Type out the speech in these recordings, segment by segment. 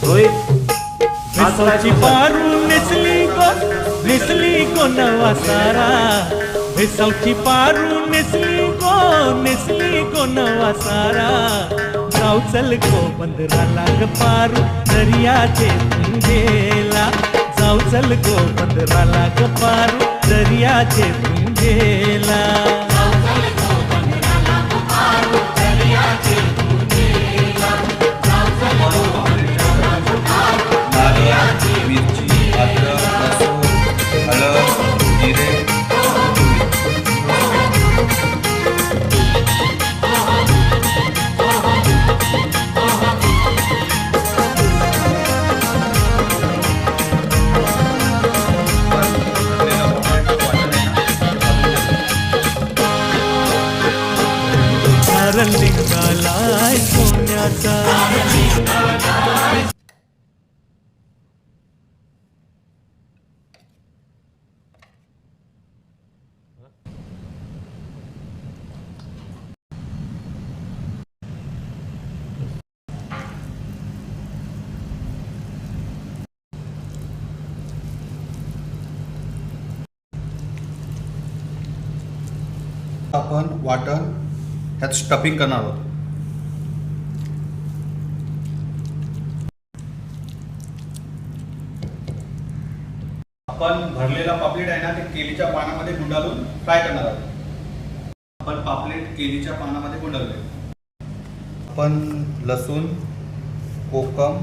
रोहित भेसाची पारू नेसली गो नवा सारा, भेसाची पारू नेसली गो नवा सारा, जाऊ चल गो बंदराला ग पारू दर्याचे तुंगेला, जाऊ चल गो बंदराला ग पारू दर्याचे तुंगेला. मिरची, अद्रक, लसूण, हळद, जिरे. लिंगालाय सोन्याचा. आपण वाटण ह्यात स्टफिंग करणार आहोत. आपण भरलेला पापलेट आहे ना ते केळीच्या पानामध्ये गुंडाळून फ्राय करणार आहोत. आपण पापलेट केळीच्या पानामध्ये गुंडाळले. आपण लसूण, कोकम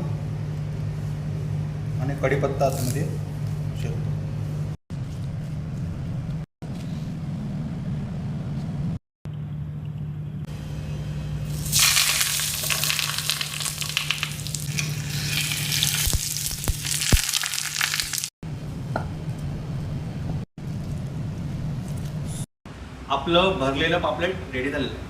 आणि कढीपत्ता आतमध्ये शेकतो. आपलं भरलेलं पापलेट रेडी झालेलं आहे.